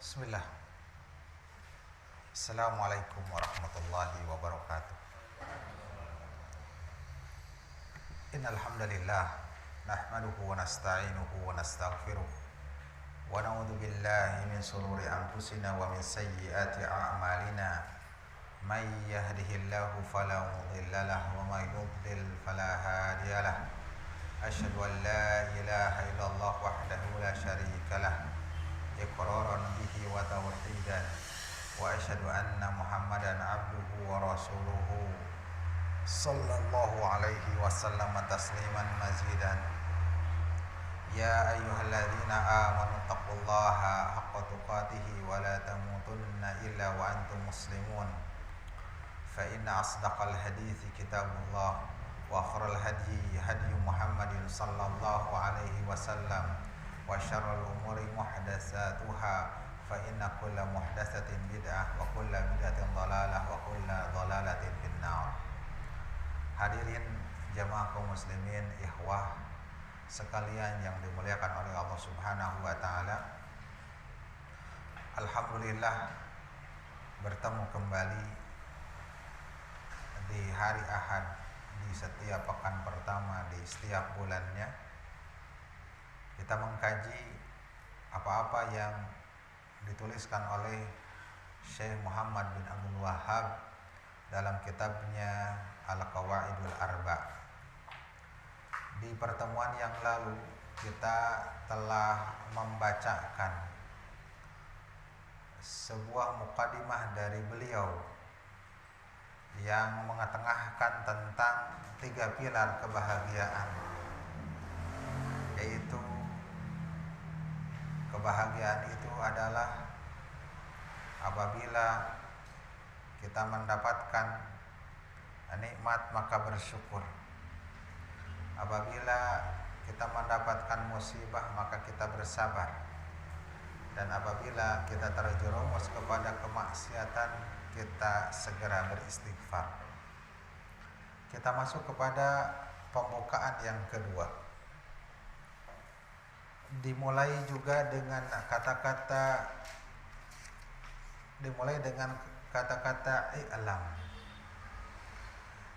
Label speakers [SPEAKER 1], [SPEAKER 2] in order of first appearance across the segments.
[SPEAKER 1] Bismillah. Assalamualaikum warahmatullahi wabarakatuh. Innal hamdalillah nahmaduhu wa nasta'inuhu wa nastaghfiruh wa na'udzu billahi min shururi anfusina wa min sayyiati a'malina. May yahdihillahu fala mudilla lahu wa may yudlil fala hadiya lahu. Asyhadu an la ilaha illallah wahdahu la syarika lahu iqraran bihi wa tauhidan wa asyhadu anna Muhammadan abduhu wa rasuluhu sallallahu alaihi wasallam tasliman mazidan. Ya ayyuhalladzina amanu taqullaha haqqa tuqatih wa la tamutunna illa wa antum muslimun. Fa inna asdaqal hadithi kitabullah wa khairal hadyi hadyu Muhammadin sallallahu alaihi wasallam wa syarrul umuri muhdatsatuha fa inna kulla muhdatsatin bid'ah wa kulla bid'atin dhalalah wa kulla dhalalatin finnar. Hadirin jamaah kaum muslimin, ikhwah sekalian yang dimuliakan oleh Allah Subhanahu wa taala. Alhamdulillah bertemu kembali di hari Ahad di setiap pekan pertama di setiap bulannya. Kita mengkaji apa-apa yang dituliskan oleh Syekh Muhammad bin Abdul Wahhab dalam kitabnya Al-Qawaidul Arba'. Di pertemuan yang lalu kita telah membacakan sebuah mukadimah dari beliau yang mengetengahkan tentang 3 pilar kebahagiaan, yaitu kebahagiaan itu adalah apabila kita mendapatkan nikmat maka bersyukur. Apabila kita mendapatkan musibah maka kita bersabar. Dan apabila kita terjerumus kepada kemaksiatan kita segera beristighfar. Kita masuk kepada pembukaan yang kedua. Dimulai dengan kata-kata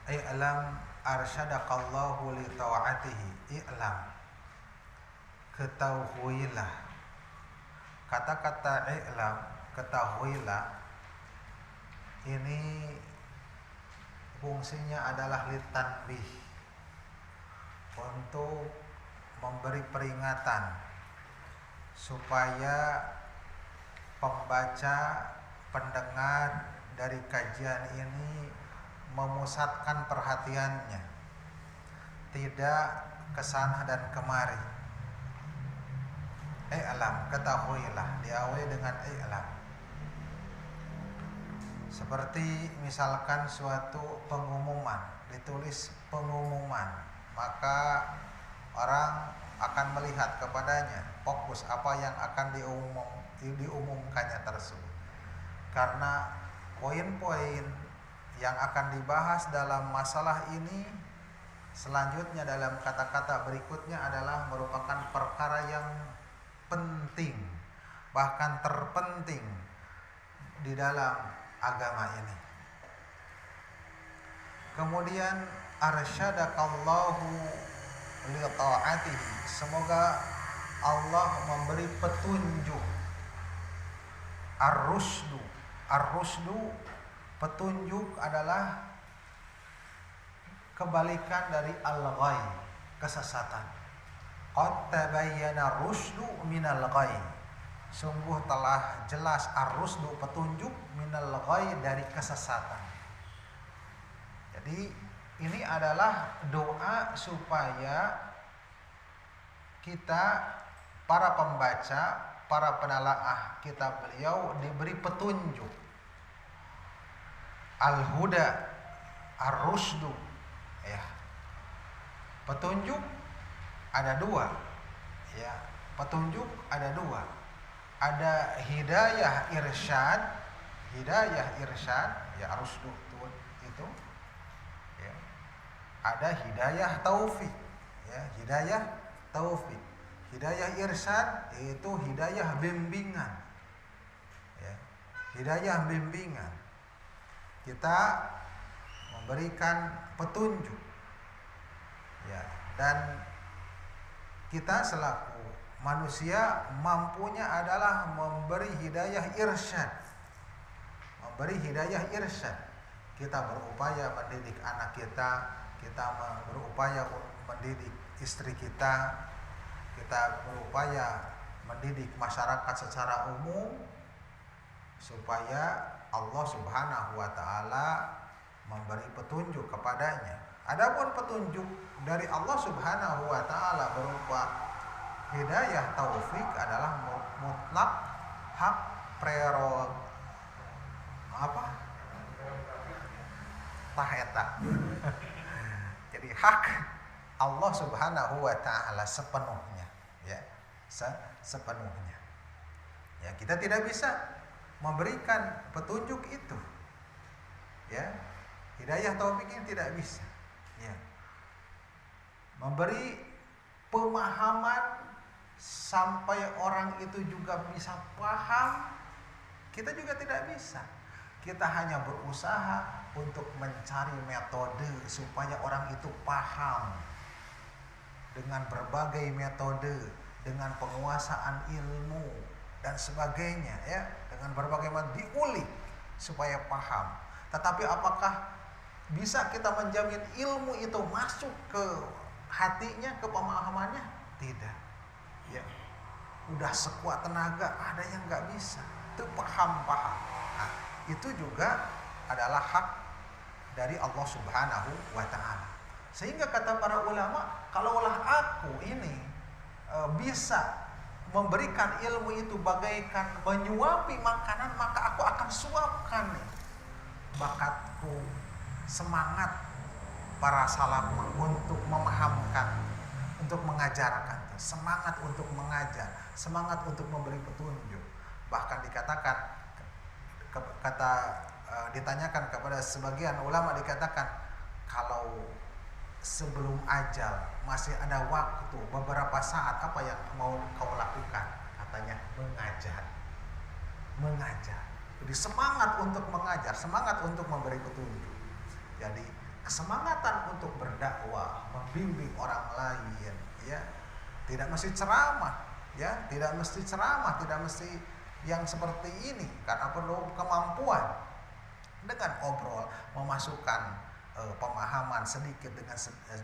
[SPEAKER 1] i'lam arsyadakallahu li ta'atihi. I'lam, ketahuilah. Kata-kata i'lam, ketahuilah, ini fungsinya adalah litanbih, untuk memberi peringatan supaya pembaca, pendengar dari kajian ini memusatkan perhatiannya, tidak kesana dan kemari. I'lam, ketahuilah, diawali dengan i'lam. Seperti misalkan suatu pengumuman, ditulis pengumuman, maka orang akan melihat kepadanya, fokus apa yang akan diumumkannya tersebut. Karena poin-poin yang akan dibahas dalam masalah ini selanjutnya dalam kata-kata berikutnya adalah merupakan perkara yang penting, bahkan terpenting di dalam agama ini. Kemudian arsyadakallahu li ta'atihi, semoga Allah memberi petunjuk. Ar-rusdu, petunjuk adalah kebalikan dari al-ghay, kesesatan. Qad tabayyana rusdu minal ghay, sungguh telah jelas ar-rusdu, petunjuk, minal ghay, dari kesesatan. Jadi ini adalah doa supaya kita, para pembaca, para penalaah kitab beliau, diberi petunjuk. Al-huda, ar-rusdu, ya. Petunjuk ada 2, ya. Petunjuk ada 2. Ada hidayah irsyad, ya, rusdu itu, ya. Ada hidayah taufik, ya, hidayah taufik. Hidayah irsyad yaitu hidayah bimbingan. hidayah bimbingan. Kita memberikan petunjuk. Ya, dan kita selaku manusia mampunya adalah memberi hidayah irsyad. Memberi hidayah irsyad. Kita berupaya mendidik anak kita, kita berupaya mendidik istri kita, kita berupaya mendidik masyarakat secara umum supaya Allah Subhanahu wa taala memberi petunjuk kepadanya. Adapun petunjuk dari Allah Subhanahu wa taala berupa hidayah taufik adalah mutlak hak taheta. Jadi hak Allah Subhanahu wa taala sepenuhnya, ya. Sepenuhnya. Ya, kita tidak bisa memberikan petunjuk itu. Ya. Hidayah taufik ini tidak bisa. Ya. Memberi pemahaman sampai orang itu juga bisa paham, kita juga tidak bisa. Kita hanya berusaha untuk mencari metode supaya orang itu paham dengan berbagai metode, dengan penguasaan ilmu dan sebagainya, ya, dengan berbagai metode diulik supaya paham. Tetapi apakah bisa kita menjamin ilmu itu masuk ke hatinya, ke pemahamannya? Tidak. Ya, udah sekuat tenaga ada yang nggak bisa, itu paham. Nah, itu juga adalah hak dari Allah Subhanahu wa taala. Sehingga kata para ulama, kalaulah aku ini bisa memberikan ilmu itu bagaikan menyuapi makanan, maka aku akan suapkan bakatku, semangat para salaf untuk memahamkan, untuk mengajarkan, semangat untuk mengajar, semangat untuk memberi petunjuk. Bahkan dikatakan, ditanyakan kepada sebagian ulama, dikatakan kalau sebelum ajal masih ada waktu beberapa saat, apa yang mau kau lakukan? Katanya mengajar. Jadi semangat untuk mengajar, semangat untuk memberi petunjuk. Jadi kesemangatan untuk berdakwah, membimbing orang lain, ya, tidak mesti ceramah, ya, tidak mesti ceramah, tidak mesti yang seperti ini, karena perlu kemampuan dengan obrol memasukkan pemahaman sedikit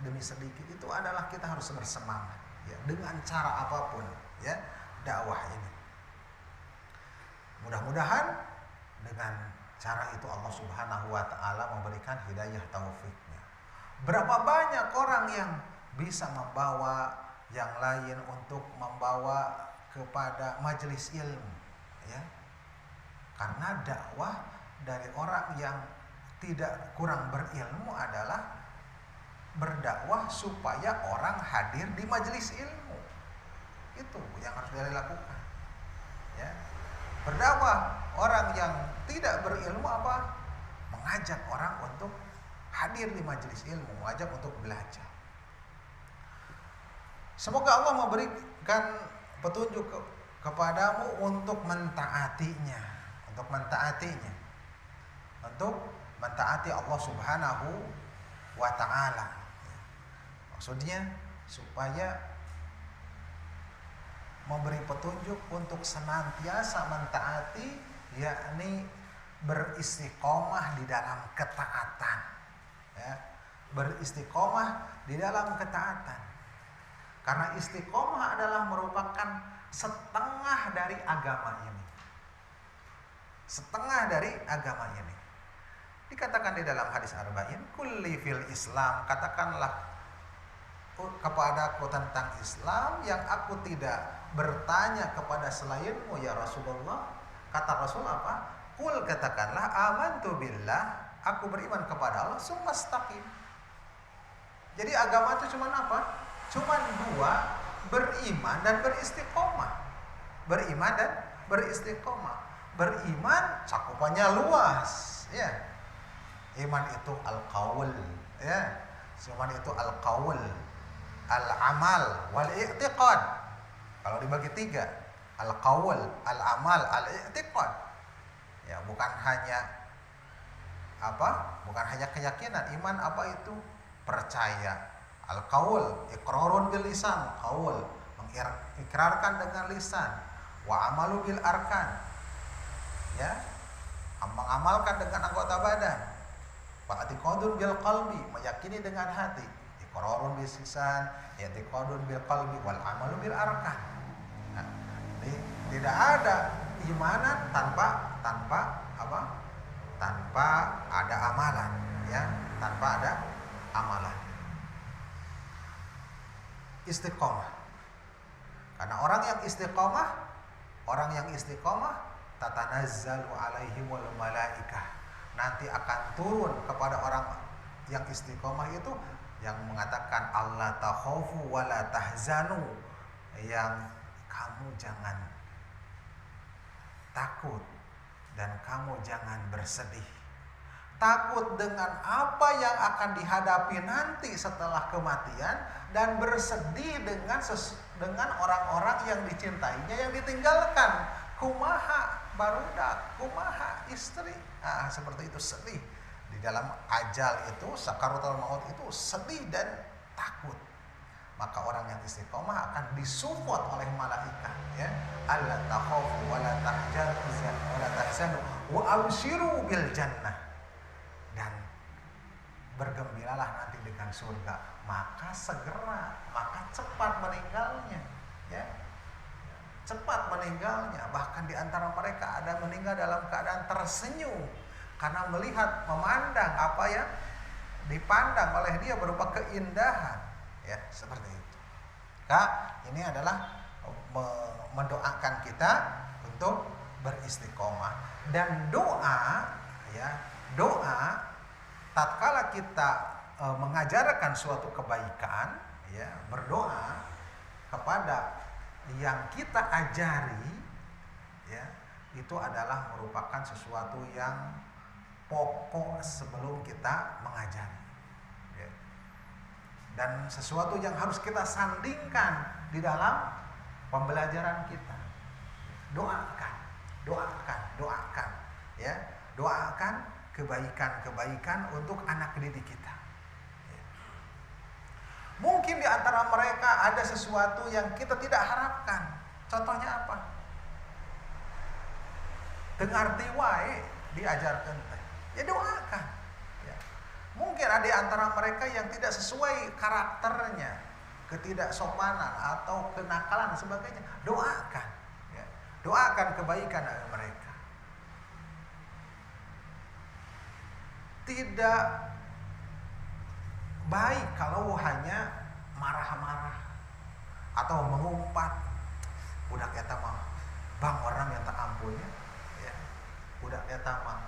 [SPEAKER 1] demi sedikit. Itu adalah kita harus bersemangat, ya, dengan cara apapun, ya, dakwah ini. Mudah-mudahan dengan cara itu Allah Subhanahu wa taala memberikan hidayah taufiknya. Berapa banyak orang yang bisa membawa yang lain untuk membawa kepada majelis ilmu, ya. Karena dakwah dari orang yang tidak kurang berilmu adalah berdakwah supaya orang hadir di majelis ilmu. Itu yang harus dilakukan, ya. Berdakwah orang yang tidak berilmu apa? Mengajak orang untuk hadir di majelis ilmu, mengajak untuk belajar. Semoga Allah memberikan petunjuk kepadamu untuk mentaatinya, untuk mentaati Allah Subhanahu wa taala. Maksudnya supaya memberi petunjuk untuk senantiasa mentaati, yakni beristiqomah di dalam ketaatan, ya, beristiqomah di dalam ketaatan. Karena istiqomah adalah merupakan setengah dari agama ini. Setengah dari agama ini. Dikatakan di dalam hadis arba'in, kulli fil Islam, katakanlah kepadaku tentang Islam yang aku tidak bertanya kepada selainmu ya Rasulullah. Kata Rasul apa? Kul, katakanlah, amantu billah, aku beriman kepada Allah, sumastaqim. Jadi agama itu cuma apa? Cuma dua, beriman dan beristiqomah. Beriman dan beristiqomah. Beriman cakupannya luas, ya. Iman itu al-qaul, ya. Iman itu al-qaul, al-amal, wal-i'tiqad. Kalau dibagi tiga, al-qaul, al-amal, al-i'tiqad. Ya, bukan hanya apa? Bukan hanya keyakinan. Iman apa itu? Percaya. Al-qaul, iqrarun bil lisan, qaul, mengikrarkan dengan lisan. Wa amalu bil arkan. Ya, mengamalkan dengan anggota badan. Wa i'tiqadun bil qalbi, meyakini dengan hati. Iqrarun bil lisan, i'tiqadun bil qalbi, wal amalu bil arkan. Nah, tidak ada imanan tanpa apa? Tanpa ada amalan, ya, tanpa ada amalan. Istiqomah. Karena orang yang istiqomah tatanazzalu alaihimul malaikah. Nanti akan turun kepada orang yang istiqomah itu yang mengatakan Allah takhafu wa la tahzanu, yang kamu jangan takut dan kamu jangan bersedih. Takut dengan apa yang akan dihadapi nanti setelah kematian, dan bersedih dengan orang-orang yang dicintainya yang ditinggalkan. Kumaha barudak, kumaha istri. Nah, seperti itu, sedih. Di dalam ajal itu, sakaratul maut itu sedih dan takut. Maka orang yang istiqomah akan disupport oleh malaikat, ya. Alla takhafu wa la tahzanu wa abshiru bil jannah. Dan bergembiralah nanti dengan surga. Maka segera, maka cepat meninggalnya, ya. Cepat meninggalnya. Bahkan di antara mereka ada meninggal dalam keadaan tersenyum karena melihat, memandang apa yang dipandang oleh dia berupa keindahan, ya, seperti itu. Kak, ini adalah mendoakan kita untuk beristiqomah. Dan doa, ya, doa tatkala kita mengajarkan suatu kebaikan, ya, berdoa kepada yang kita ajari, ya, itu adalah merupakan sesuatu yang pokok sebelum kita mengajari, ya. Dan sesuatu yang harus kita sandingkan di dalam pembelajaran kita. Doakan, ya, doakan kebaikan untuk anak didik kita. Mungkin di antara mereka ada sesuatu yang kita tidak harapkan. Contohnya apa? Dengar wae diajarkan teh. Ya doakan. Ya. Mungkin ada di antara mereka yang tidak sesuai karakternya, ketidaksopanan atau kenakalan dan sebagainya. Doakan. Ya. Doakan kebaikan mereka. Tidak baik kalau hanya marah-marah atau mengumpat. Budak eta mah bang orang minta ampunnya, ya. Budak eta mah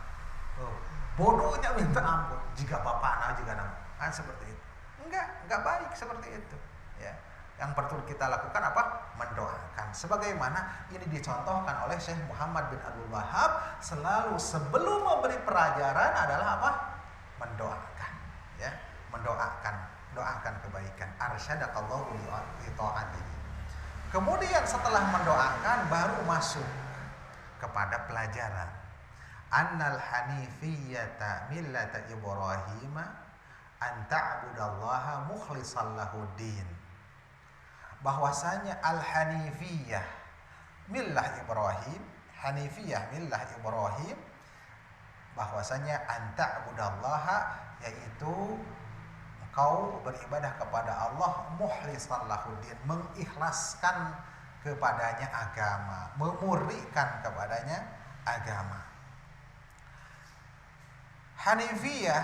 [SPEAKER 1] bodohnya minta ampun. Jika bapakna juga nama, kan seperti itu. Enggak baik seperti itu, ya. Yang perlu kita lakukan apa? Mendoakan. Sebagaimana ini dicontohkan oleh Syekh Muhammad bin Abdul Wahhab, selalu sebelum memberi pelajaran adalah apa? Mendoakan, ya. Doakan kebaikan. Arsyadakallahu li ta'atihi. Kemudian setelah mendoakan baru masuk kepada pelajaran. Annal hanifiyyata millata Ibrahim an ta'budallaha mukhlishan lahud-din. Bahwasanya al-hanifiyah millah Ibrahim, hanifiyah millah Ibrahim, bahwasanya an ta'budallaha, yaitu engkau beribadah kepada Allah mukhlishan lahud-din, mengikhlaskan kepadanya agama, memurnikan kepadanya agama. Hanifiyah,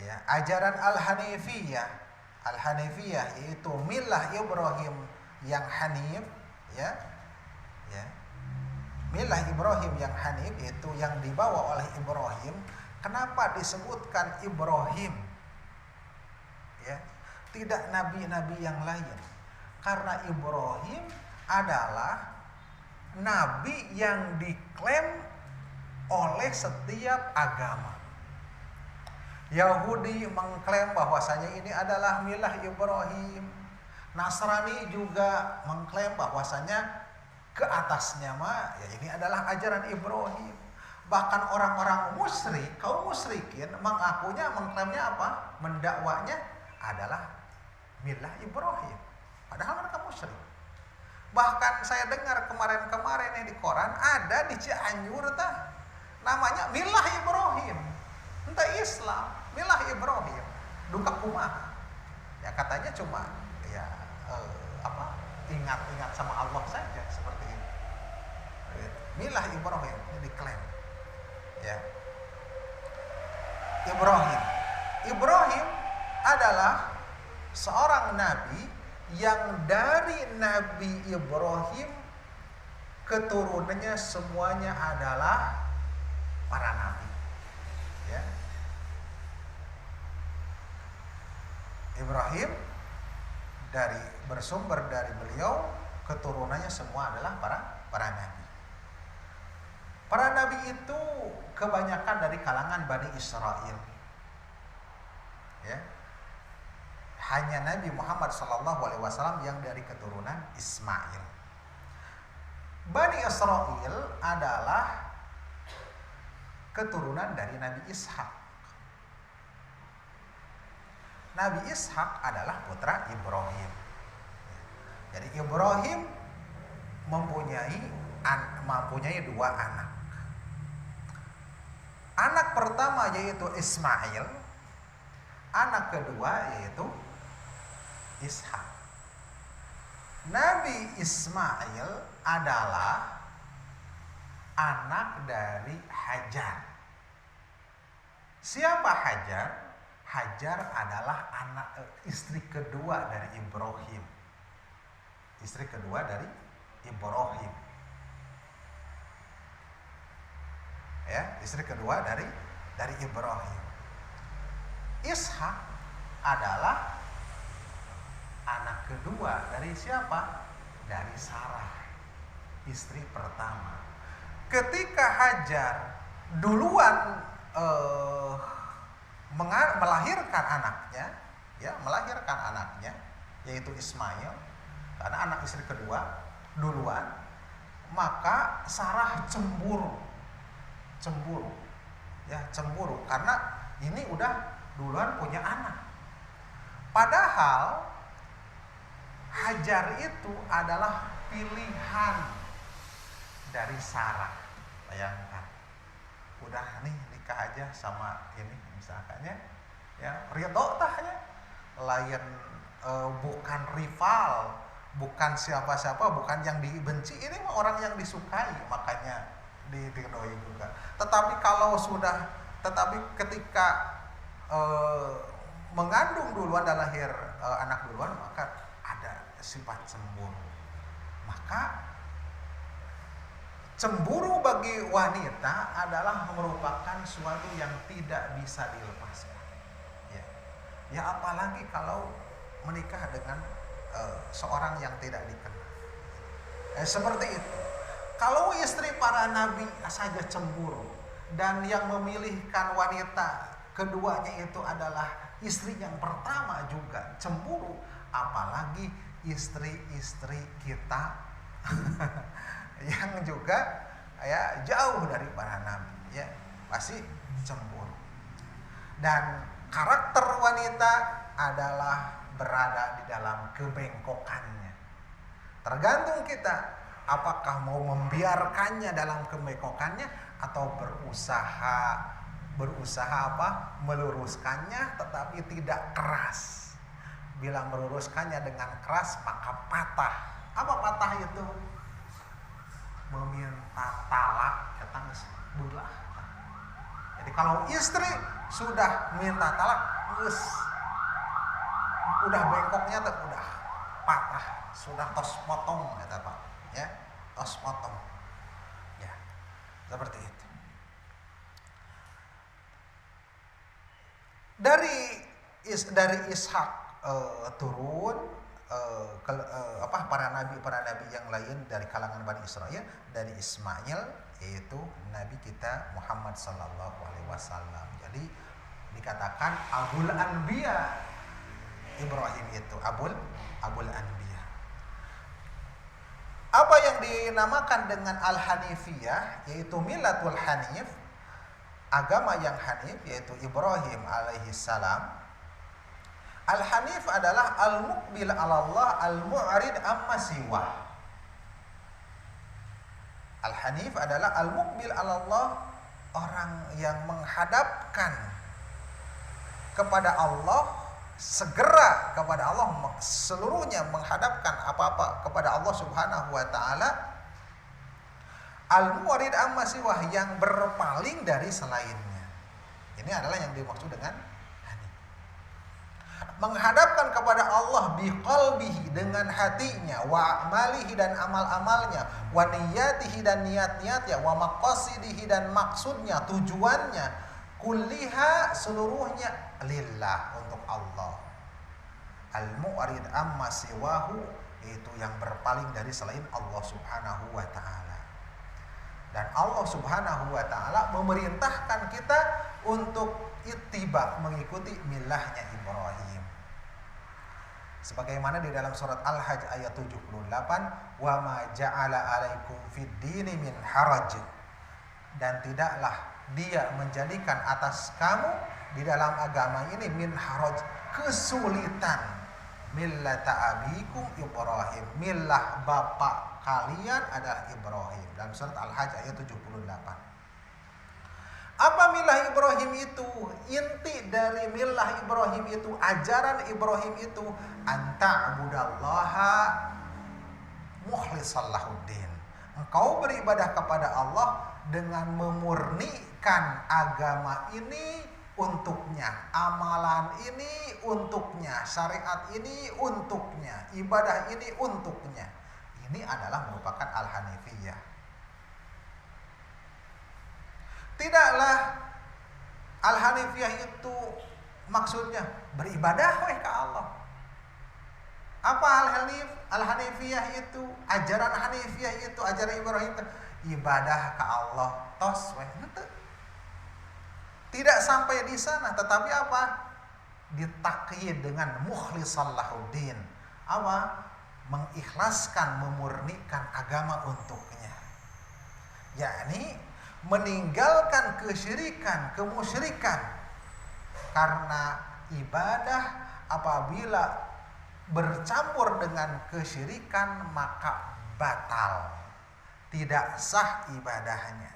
[SPEAKER 1] ya, ajaran al-hanifiyah yaitu millah Ibrahim yang hanif, ya, ya. Millah Ibrahim yang hanif itu yang dibawa oleh Ibrahim. Kenapa disebutkan Ibrahim? Ya, tidak nabi-nabi yang lain. Karena Ibrahim adalah nabi yang diklaim oleh setiap agama. Yahudi mengklaim bahwasanya ini adalah milah Ibrahim. Nasrani juga mengklaim bahwasanya ke atasnya mah ya ini adalah ajaran Ibrahim. Bahkan orang-orang musyrik, kaum musyrikin mengakunya, mengklaimnya apa? Mendakwanya adalah milah Ibrahim. Padahal mereka musyrik. Bahkan saya dengar kemarin-kemarin di koran ada di Cianjur namanya milah Ibrahim. Entah Islam, milah Ibrahim. Duka kumaha. Ya katanya cuma ya ingat-ingat sama Allah saja seperti itu. Milah Ibrahim ini diklaim. Ya. Ibrahim adalah seorang nabi yang dari Nabi Ibrahim keturunannya semuanya adalah para nabi. Ya. Ibrahim bersumber dari beliau, keturunannya semua adalah para nabi. Para nabi itu kebanyakan dari kalangan Bani Israel. Ya. Hanya Nabi Muhammad SAW yang dari keturunan Ismail. Bani Israel adalah keturunan dari Nabi Ishak. Nabi Ishak adalah putra Ibrahim. Jadi Ibrahim mempunyai dua anak. Anak pertama yaitu Ismail, anak kedua yaitu Ishak. Nabi Ismail adalah anak dari Hajar. Siapa Hajar? Hajar adalah istri kedua dari Ibrahim. Istri kedua dari Ibrahim. Ya, istri kedua dari Ibrahim. Ishak adalah anak kedua dari siapa? Dari Sarah, istri pertama. Ketika Hajar duluan melahirkan anaknya, yaitu Ismail, karena anak istri kedua duluan, maka Sarah cemburu karena ini udah duluan punya anak. Padahal Hajar itu adalah pilihan dari Sarah. Bayangkan, udah nih nikah aja sama ini misalkannya, ya ridho tahnya, lain bukan rival, bukan siapa-siapa, bukan yang dibenci, ini mah orang yang disukai, makanya diridhoi juga. Tetapi ketika mengandung duluan dan lahir anak duluan, maka ada sifat cemburu. Maka cemburu bagi wanita adalah merupakan suatu yang tidak bisa dilepaskan. Ya apalagi kalau menikah dengan seorang yang tidak dikenal. Seperti itu. Kalau istri para nabi saja cemburu, dan yang memilihkan wanita keduanya itu adalah istri yang pertama juga cemburu, apalagi istri-istri kita yang juga ya jauh dari para nabi, ya pasti cemburu. Dan karakter wanita adalah berada di dalam kebengkokannya. Tergantung kita apakah mau membiarkannya dalam kebengkokannya atau berusaha meluruskannya tetapi tidak keras. Bila meluruskannya dengan keras maka patah. Apa patah itu? Meminta talak, datang belah. Jadi kalau istri sudah minta talak, udah bengkoknya udah patah, sudah tos potong kata Pak, ya tos potong, ya seperti itu. Dari Ishak turun para nabi yang lain dari kalangan Bani Israel, dari Ismail yaitu Nabi kita Muhammad sallallahu alaihi wasallam. Jadi dikatakan Abul Anbiya, Ibrahim itu Abul Anbiya. Apa yang dinamakan dengan Al-Hanifiyah, yaitu Millatul Hanif, agama yang hanif, yaitu Ibrahim alaihi salam. Al-Hanif adalah al-muqbil 'ala Allah, al-mu'rid amma siwa. Al-Hanif adalah al-muqbil 'ala Allah, orang yang menghadapkan kepada Allah, segera kepada Allah, seluruhnya menghadapkan apa-apa kepada Allah Subhanahu wa taala. Al-mu'rid amma siwah, yang berpaling dari selainnya. Ini adalah yang dimaksud dengan hanif. Menghadapkan kepada Allah biqalbihi, dengan hatinya, wa amalihi, dan amal-amalnya, wa niyatihi, dan niat-niatnya, wa maqasidihi, dan maksudnya, tujuannya, kulliha, seluruhnya, lillah, untuk Allah. Al-mu'rid amma siwahu, itu yang berpaling dari selain Allah Subhanahu wa taala. Dan Allah Subhanahu wa taala memerintahkan kita untuk ittiba, mengikuti millahnya Ibrahim. Sebagaimana di dalam surat Al-Hajj ayat 78, wa ma ja'ala 'alaikum fid dini min haraj. Dan tidaklah Dia menjadikan atas kamu di dalam agama ini min haraj, kesulitan. Millata abikum Ibrahim, millah bapak kalian adalah Ibrahim, dalam surat Al-Hajj ayat 78. Apa millah Ibrahim itu? Inti dari millah Ibrahim itu, ajaran Ibrahim itu, anta'budallaha mukhlishan lahuddin. Engkau beribadah kepada Allah dengan memurnikan agama ini untuknya, amalan ini untuknya, syariat ini untuknya, ibadah ini untuknya. Ini adalah merupakan Al-Hanifiyah. Tidaklah Al-Hanifiyah itu maksudnya beribadah ke Allah. Apa Al-Hanifiyah itu? Ajaran Hanifiyah itu, ajaran Ibrahim itu ibadah ke Allah tos weh. Tidak sampai di sana, tetapi apa? Ditakyid dengan mukhlishan lahuddin. Apa? Mengikhlaskan, memurnikan agama untuknya. Yakni meninggalkan kesyirikan, kemusyrikan. Karena ibadah apabila bercampur dengan kesyirikan maka batal. Tidak sah ibadahnya.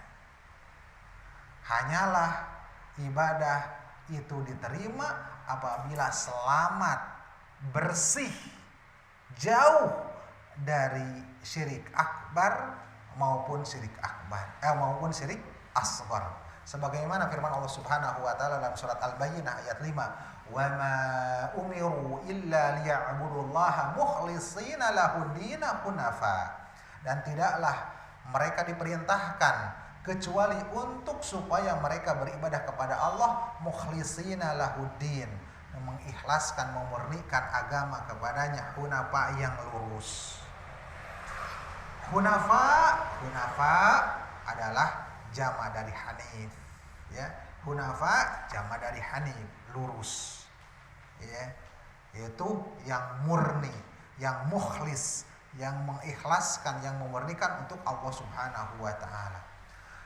[SPEAKER 1] Hanyalah ibadah itu diterima apabila selamat, bersih, jauh dari syirik akbar maupun syirik asghar. Sebagaimana firman Allah Subhanahu wa taala dalam surat Al-Bayyinah ayat 5, "Wa ma umiru illa liya'budullaha mukhlishina lahud-dina hunafa." Dan tidaklah mereka diperintahkan kecuali untuk supaya mereka beribadah kepada Allah mukhlishina lahuddin, mengikhlaskan, memurnikan agama kepadanya, hunafa, yang lurus. Hunafa adalah jama dari hanif, ya. Hunafa jama dari hanif, lurus, ya. Yaitu yang murni, yang mukhlis, yang mengikhlaskan, yang memurnikan untuk Allah Subhanahu wa taala.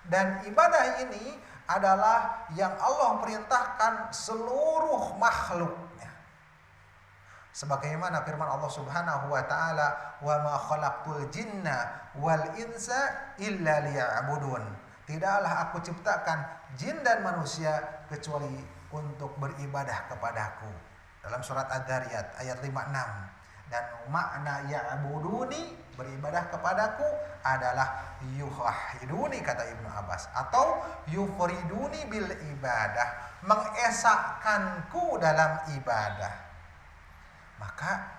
[SPEAKER 1] Dan ibadah ini adalah yang Allah perintahkan seluruh makhluknya. Sebagaimana firman Allah Subhanahu wa taala, "Wa ma khalaqtul jinna wal insa illa liya'budun." Tidaklah aku ciptakan jin dan manusia kecuali untuk beribadah kepadaku. Dalam surat Ad-Dariyat ayat 56. Dan makna ya'buduni, beribadah kepadaku, adalah yuwahhiduni, kata Ibnu Abbas, atau yufriduni bil ibadah, mengesahkanku dalam ibadah. Maka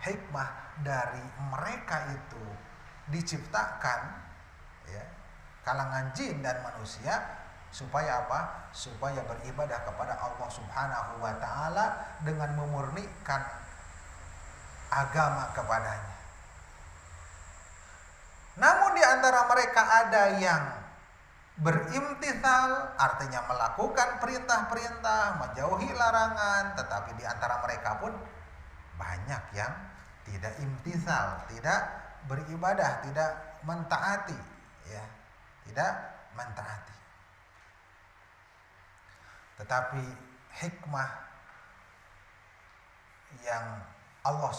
[SPEAKER 1] hikmah dari mereka itu diciptakan, ya, kalangan jin dan manusia, supaya apa? Supaya beribadah kepada Allah Subhanahu wa taala dengan memurnikan agama kepadanya. Namun di antara mereka ada yang berimtithal, artinya melakukan perintah-perintah, menjauhi larangan, tetapi di antara mereka pun banyak yang tidak imtithal, tidak beribadah, tidak mentaati, ya, tidak mentaati. Tetapi hikmah yang Allah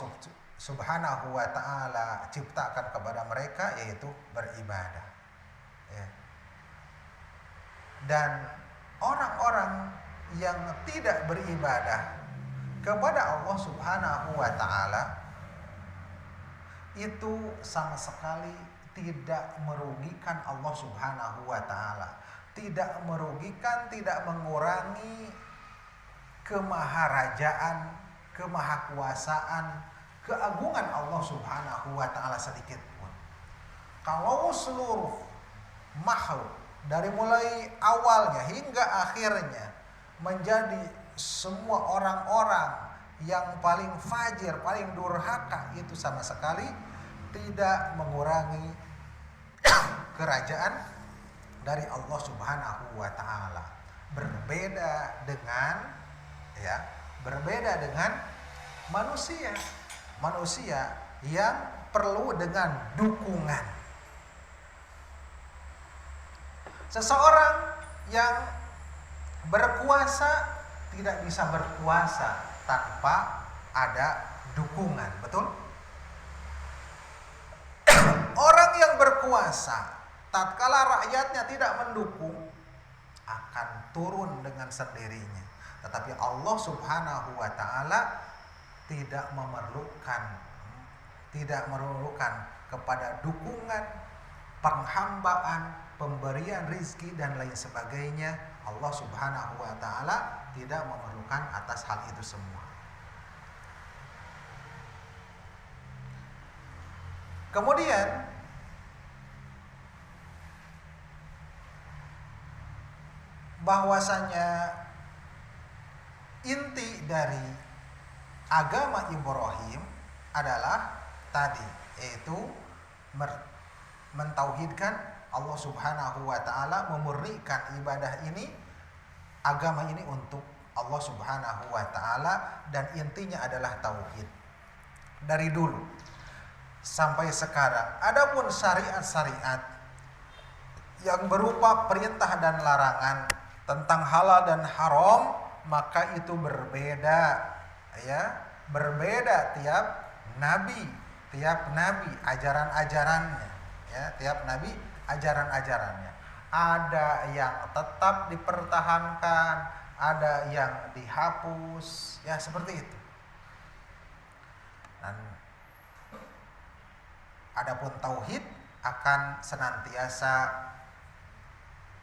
[SPEAKER 1] Subhanahu wa ta'ala ciptakan kepada mereka yaitu beribadah, ya. Dan orang-orang yang tidak beribadah kepada Allah Subhanahu wa ta'ala itu sama sekali tidak merugikan Allah Subhanahu wa ta'ala, tidak merugikan, tidak mengurangi kemaharajaan, kemahakuasaan, keagungan Allah Subhanahu wa ta'ala sedikit pun. Kalau seluruh makhluk dari mulai awalnya hingga akhirnya menjadi semua orang-orang yang paling fajir, paling durhaka, itu sama sekali tidak mengurangi kerajaan dari Allah Subhanahu wa ta'ala. Berbeda dengan manusia yang perlu dengan dukungan. Seseorang yang berkuasa tidak bisa berkuasa tanpa ada dukungan, betul? Orang yang berkuasa tatkala rakyatnya tidak mendukung akan turun dengan sendirinya. Tetapi Allah Subhanahu wa ta'ala tidak memerlukan kepada dukungan, penghambaan, pemberian rizki dan lain sebagainya. Allah Subhanahu wa ta'ala tidak memerlukan atas hal itu semua. Kemudian bahwasanya inti dari agama Ibrahim adalah tadi, yaitu mentauhidkan Allah Subhanahu wa ta'ala, memurnikan ibadah ini, agama ini untuk Allah Subhanahu wa ta'ala, dan intinya adalah tauhid. Dari dulu sampai sekarang, adapun syariat-syariat yang berupa perintah dan larangan tentang halal dan haram, maka itu berbeda, ya, berbeda tiap nabi ajaran-ajarannya, ya, tiap nabi ajaran-ajarannya. Ada yang tetap dipertahankan, ada yang dihapus, ya, seperti itu. Dan adapun tauhid akan senantiasa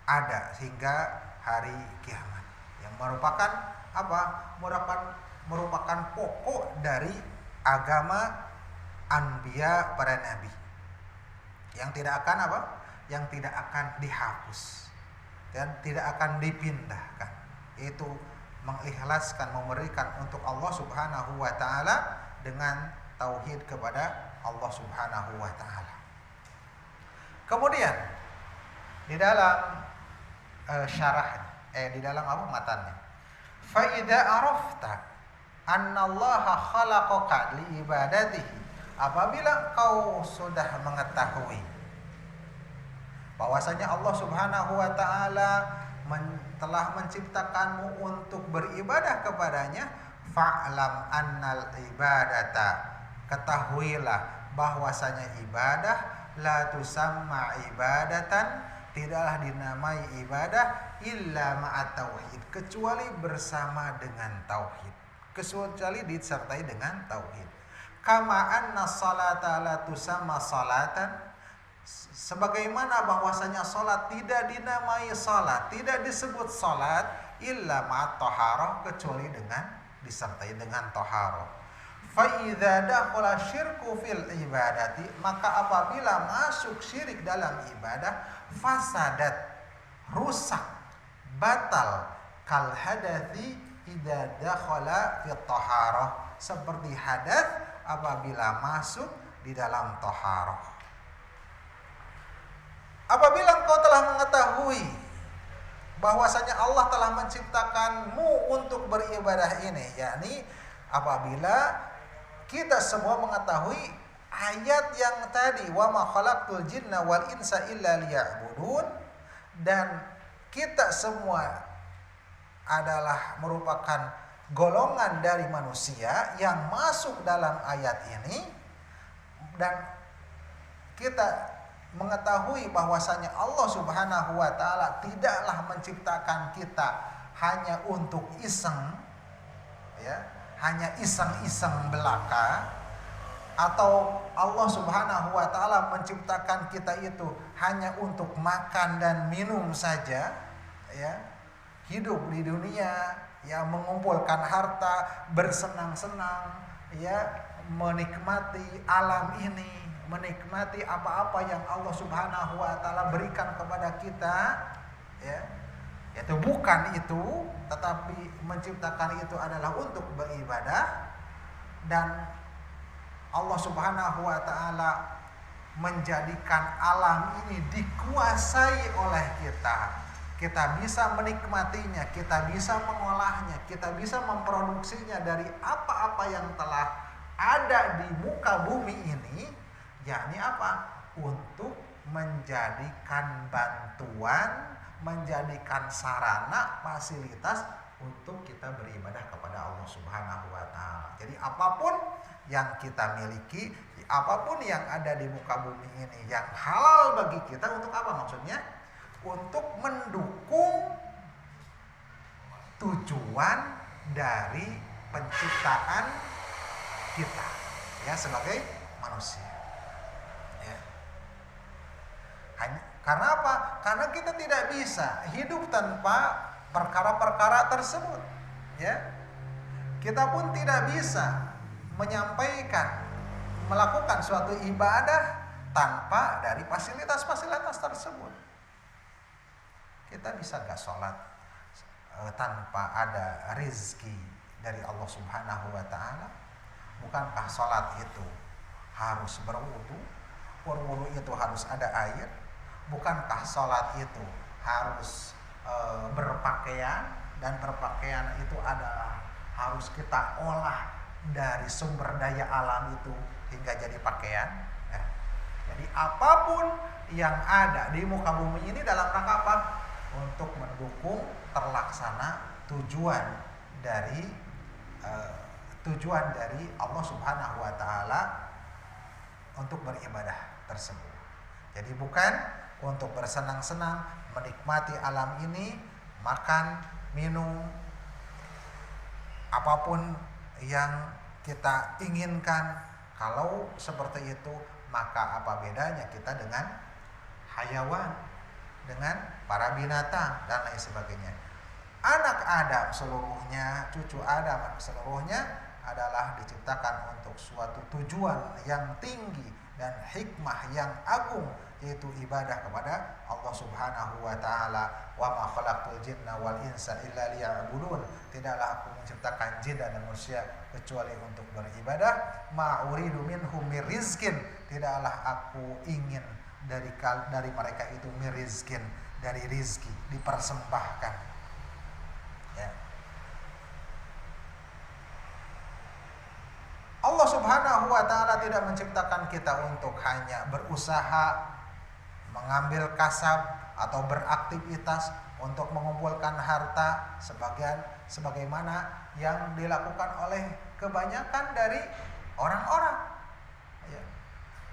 [SPEAKER 1] ada hingga hari kiamat, yang merupakan apa? Merupakan pokok dari agama anbiya, para nabi, yang tidak akan apa? Yang tidak akan dihapus dan tidak akan dipindahkan. Itu mengikhlaskan, memberikan untuk Allah Subhanahu wa ta'ala dengan tauhid kepada Allah Subhanahu wa ta'ala. Kemudian di dalam di dalam apa matannya, fa idza arafta annallaha khalaqaka li ibadatihi, apabila kau sudah mengetahui bahwasanya Allah Subhanahu wa ta'ala telah menciptakanmu untuk beribadah kepadanya, fa'lam annal ibadata, ketahuilah bahwasanya ibadah la tusamma ibadatan, tidaklah dinamai ibadah illa ma'at tauhid, kecuali bersama dengan tauhid, kecuali disertai dengan tauhid. Kama anna salata la tusamma salatan, sebagaimana bahwasanya salat tidak dinamai salat, tidak disebut salat illa ma'at taharah, kecuali dengan disertai dengan taharah. Fa idza dakhala syirku fil ibadati, maka apabila masuk syirik dalam ibadah, fasadat, rusak, batal, kal hadathi idza dakhala fit taharah, seperti hadas apabila masuk di dalam taharah. Apabila engkau telah mengetahui bahwasanya Allah telah menciptakanmu untuk beribadah ini, yakni apabila kita semua mengetahui ayat yang tadi, wa ma khalaqtul jinna wal insa illa liya'budun, dan kita semua adalah merupakan golongan dari manusia yang masuk dalam ayat ini, dan kita mengetahui bahwasanya Allah Subhanahu wa taala tidaklah menciptakan kita hanya untuk iseng, ya, hanya iseng-iseng belaka, atau Allah Subhanahu wa taala menciptakan kita itu hanya untuk makan dan minum saja, ya, hidup di dunia, ya, mengumpulkan harta, bersenang-senang, ya, menikmati alam ini, menikmati apa-apa yang Allah Subhanahu wa taala berikan kepada kita, ya. Itu bukan itu, tetapi menciptakan itu adalah untuk beribadah, dan Allah Subhanahu wa taala menjadikan alam ini dikuasai oleh kita. Kita bisa menikmatinya, kita bisa mengolahnya, kita bisa memproduksinya dari apa-apa yang telah ada di muka bumi ini, yakni apa? Untuk menjadikan bantuan, menjadikan sarana, fasilitas untuk kita beribadah kepada Allah Subhanahu wa taala. Jadi apapun yang kita miliki, apapun yang ada di muka bumi ini yang halal bagi kita, untuk apa maksudnya? Untuk mendukung tujuan dari penciptaan kita, ya, sebagai manusia, ya. Karena apa? Karena kita tidak bisa hidup tanpa perkara-perkara tersebut, ya. Kita pun tidak bisa menyampaikan, melakukan suatu ibadah tanpa dari fasilitas-fasilitas tersebut. Kita bisa gak sholat tanpa ada rizki dari Allah Subhanahu wa ta'ala? Bukankah sholat itu harus berwudu? Berwudu itu harus ada air. Bukankah sholat itu harus berpakaian? Dan berpakaian itu adalah harus kita olah dari sumber daya alam itu hingga jadi pakaian, ya. Jadi apapun yang ada di muka bumi ini dalam rangka apa? Untuk mendukung terlaksana tujuan dari Allah Subhanahu wa taala untuk beribadah tersebut. Jadi bukan untuk bersenang-senang menikmati alam ini, makan, minum, apapun yang kita inginkan. Kalau seperti itu, maka apa bedanya kita dengan hayawan, dengan para binatang dan lain sebagainya. Anak Adam seluruhnya, cucu Adam seluruhnya adalah diciptakan untuk suatu tujuan yang tinggi dan hikmah yang agung, yaitu ibadah kepada Allah Subhanahu wa taala. Wa ma khalaqtul jinna wal insa illa liya'budun. Tidaklah aku menciptakan jin dan manusia kecuali untuk beribadah. Ma uridu minhum mir rizqin. Tidaklah aku ingin dari mereka itu mirizkin, dari rizki, dipersembahkan, ya. Allah Subhanahu wa ta'ala tidak menciptakan kita untuk hanya berusaha, mengambil kasab atau beraktivitas untuk mengumpulkan harta sebagaimana yang dilakukan oleh kebanyakan dari orang-orang, ya.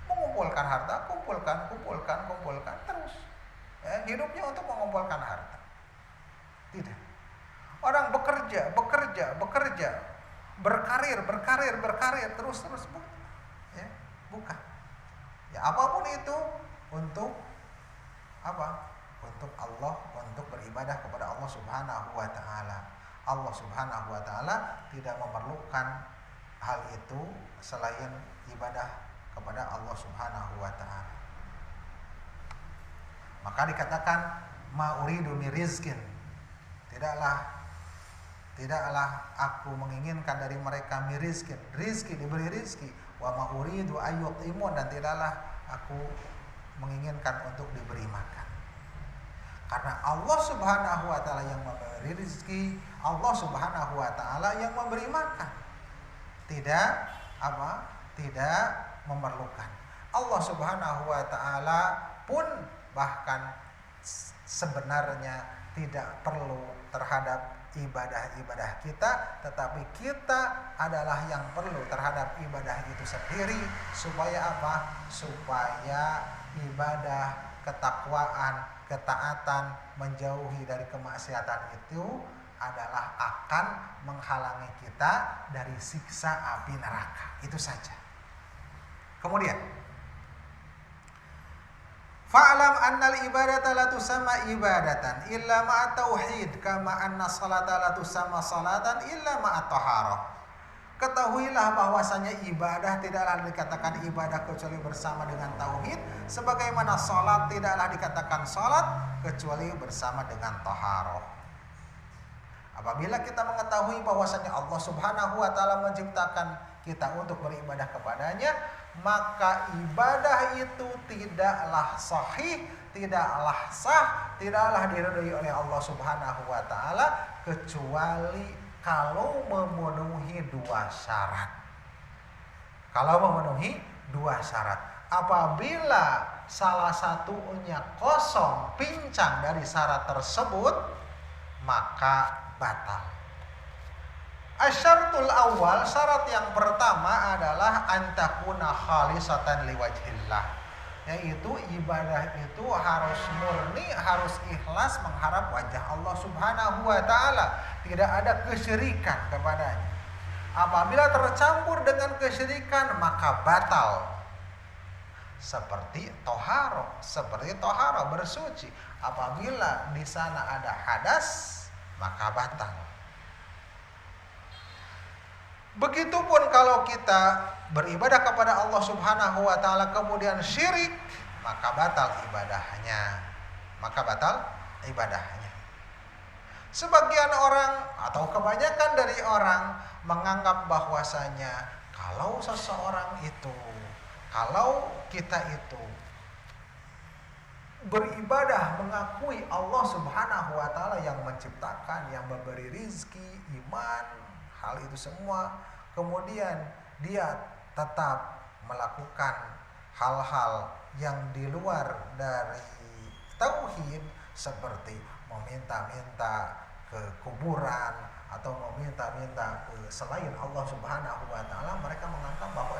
[SPEAKER 1] Mengumpulkan harta, kumpulkan terus, ya, hidupnya untuk mengumpulkan harta. Tidak. Orang bekerja, berkarir terus, ya, bukan. Ya, apapun itu untuk apa? Untuk Allah, untuk beribadah kepada Allah Subhanahu wa taala. Allah Subhanahu wa taala tidak memerlukan hal itu selain ibadah kepada Allah Subhanahu wa taala. Maka dikatakan ma uridu mir rizqin. Tidaklah aku menginginkan dari mereka mir rizqin, rizki, diberi rizki, wa ma uridu ayyutimun, dan tidaklah aku menginginkan untuk diberi makan. Karena Allah Subhanahu wa taala yang memberi rizki, Allah Subhanahu wa taala yang memberi makan. Tidak tidak memerlukan. Allah Subhanahu wa taala pun bahkan sebenarnya tidak perlu terhadap ibadah-ibadah kita, tetapi kita adalah yang perlu terhadap ibadah itu sendiri. Supaya supaya ibadah, ketakwaan, ketaatan, menjauhi dari kemaksiatan itu adalah akan menghalangi kita dari siksa api neraka. Itu saja. Kemudian, fa'lam annal ibadata la tusamma ibadatan illa ma'a tauhid kama anna salata la tusamma salatan illa ma'a taharah. Ketahuilah bahwasanya ibadah tidaklah dikatakan ibadah kecuali bersama dengan tauhid, sebagaimana salat tidaklah dikatakan salat kecuali bersama dengan taharah. Apabila kita mengetahui bahwasanya Allah Subhanahu wa taala menciptakan kita untuk beribadah kepadanya, maka ibadah itu tidaklah sahih, tidaklah sah, tidaklah diridhai oleh Allah Subhanahu wa taala kecuali kalau memenuhi dua syarat. Kalau memenuhi dua syarat. Apabila salah satunya kosong, pincang dari syarat tersebut, maka batal. Asyaratul awal, syarat yang pertama adalah antakuna khalisatan liwajhillah, yaitu ibadah itu harus murni, harus ikhlas mengharap wajah Allah Subhanahu wa taala, tidak ada kesyirikan kepadanya. Apabila tercampur dengan kesyirikan maka batal. Seperti toharo bersuci, apabila di sana ada hadas maka batal. Begitupun kalau kita beribadah kepada Allah Subhanahu wa taala kemudian syirik, maka batal ibadahnya. Sebagian orang atau kebanyakan dari orang menganggap bahwasanya kalau kita itu beribadah mengakui Allah Subhanahu wa taala yang menciptakan, yang memberi rizki, iman, hal itu semua, kemudian dia tetap melakukan hal-hal yang di luar dari tauhid, seperti meminta-minta ke kuburan atau meminta-minta ke selain Allah Subhanahu wa taala, mereka menganggap bahwa